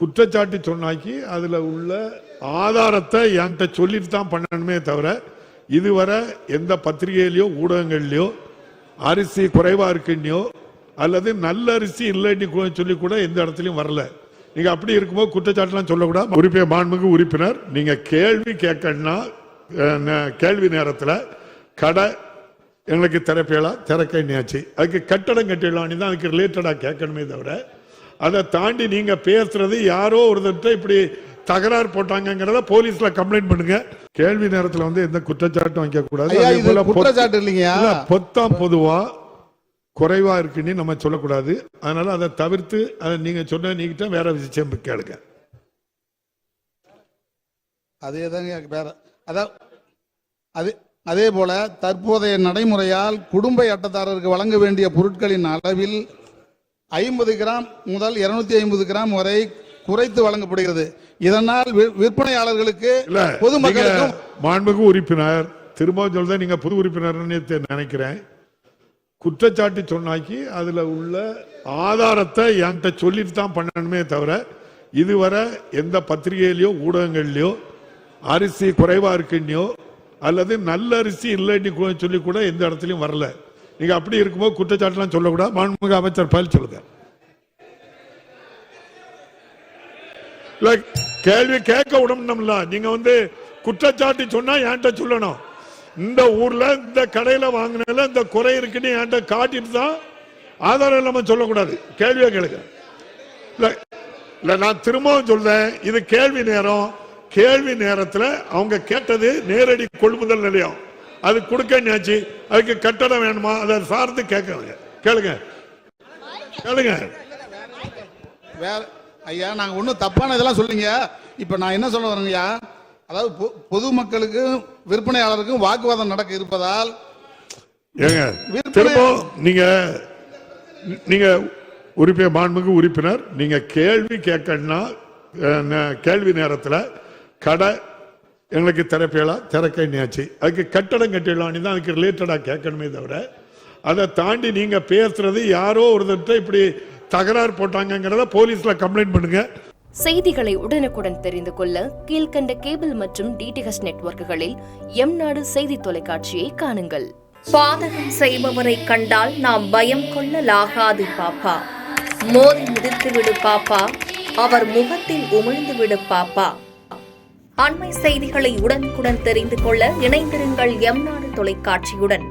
குற்றச்சாட்டு சொன்னாக்கி அதுல உள்ள ஆதாரத்தை என்கிட்ட சொல்லிட்டு தான் பண்ணணுமே தவிர இதுவரை எந்த பத்திரிகையிலயோ ஊடகங்கள்லயோ அரிசி குறைவா இருக்குன்னோ அல்லது நல்ல அரிசி இல்லைன்னு சொல்லி கூட எந்த இடத்துலயும் வரல. நீங்க அப்படி இருக்கும்போது குற்றச்சாட்டுலாம் சொல்லக்கூடாது. உறுப்பினர் மாண்புமிகு உறுப்பினர், நீங்க கேள்வி கேட்கணும்னா கேள்வி நேரத்தில் கடை எங்களுக்கு திறப்பேலாம் திறக்கணியாச்சு, அதுக்கு கட்டடம் கட்டிடலாம் தான் அதுக்கு ரிலேட்டடா கேட்கணுமே தவிர அதை தாண்டி நீங்க பேசுறது யாரோ ஒருத்தர் இப்படி தகராறு போட்டாங்கிறத போலீஸ்ல கம்ப்ளைண்ட் பண்ணுங்க. கேள்வி நேரத்தில் எந்த குற்றச்சாட்டும் வைக்க கூடாது. குற்றச்சாட்டு இல்லைங்க, பொத்தாம் பொதுவா குறைவா இருக்குன்னு நம்ம சொல்லக்கூடாது. அதனால அதை தவிர்த்து அதை நீங்க சொன்ன நீங்கிட்ட வேற விஷயம் கேளுங்க. அதே போல தற்போதைய நடைமுறையால் குடும்ப அட்டைதாரருக்கு வழங்க வேண்டிய பொருட்களின் அளவில் 50 கிராம் முதல் 250 கிராம் வரை குறைத்து வழங்கப்படுகிறது. இதனால் விற்பனையாளர்களுக்கு பொதுமக்களுக்கும் மாண்புமிகு உறுப்பினர் திரும்ப சொல்றேன், நீங்க புது உறுப்பினர் நினைக்கிறேன். குற்றச்சாட்டு சொன்னாக்கி அதுல உள்ள ஆதாரத்தை என்கிட்ட சொல்லிட்டு தான் பண்ணணுமே தவிர இதுவரை எந்த பத்திரிகையிலயோ ஊடகங்கள்லயோ அரிசி குறைவா இருக்குன்னோ அல்லது நல்ல அரிசி இல்லைன்னு சொல்லி கூட எந்த இடத்துலயும் வரல. நீங்க அப்படி இருக்கும்போது குற்றச்சாட்டுலாம் சொல்லக்கூடாது. மாண்புமிகு அமைச்சர் பதில் சொல்லுங்க. கேள்வி கேட்க விடணும்ல. நீங்க குற்றச்சாட்டு சொன்னா என்கிட்ட சொல்லணும். இந்த ஊர்ல இந்த கடையில வாங்கினால இந்த குறை இருக்குன்னு என்கிட்ட காட்டிட்டு தான் ஆதாரம் இல்லாம சொல்லக்கூடாது. கேள்வியா கேளுங்க. இல்ல நான் திரும்பவும் சொல்றேன், இது கேள்வி நேரம். கேள்வி நேரத்தில் அவங்க கேட்டது நேரடி கொள்முதல் நிலையம், அது கொடுக்கணியாச்சு, அதுக்கு கட்டணம் வேணுமா அதை சார்ந்து கேட்கணுங்க. கேளுங்க கேளுங்க. ஐயா நாங்க ஒன்றும் தப்பான இதெல்லாம் சொல்லுங்க. இப்ப நான் என்ன சொல்ல வரேங்கய்யா, அதாவது பொதுமக்களுக்கும் விற்பனையாளருக்கும் வாக்குவாதம் நடக்க இருப்பதால் நீங்க உறுப்பினர் மாண்புமிகு உறுப்பினர் நீங்க கேள்வி கேட்கணும்னா கேள்வி நேரத்தில் கடை எங்களுக்கு திறப்பேலாம் திறக்கணியாச்சு, அதுக்கு கட்டடம் கட்டிடலாம் தான் அதுக்கு ரிலேட்டடா கேட்கணுமே தவிர அதை தாண்டி நீங்க பேசுறது யாரோ ஒருத்தர் இப்படி தகராறு போட்டாங்கிறத போலீஸ்ல கம்ப்ளைண்ட் பண்ணுங்க. செய்திகளை உடனுக்குடன் தெரிந்து கொள்ள கீழ்கண்ட கேபிள் மற்றும் டிடிஎச் நெட்வொர்க்குகளில் எம்நாடு செய்தி தொலைக்காட்சியை காணுங்கள். பாதகம் செய்பவரை கண்டால் நாம் பயம் கொள்ளலாகாது பாப்பா. மோதி மிதித்துவிடு பாப்பா, அவர் முகத்தில் உமிழ்ந்து விடு பாப்பா. அண்மை செய்திகளை உடனுக்குடன் தெரிந்து கொள்ள இணைந்திருங்கள் எம்நாடு தொலைக்காட்சியுடன்.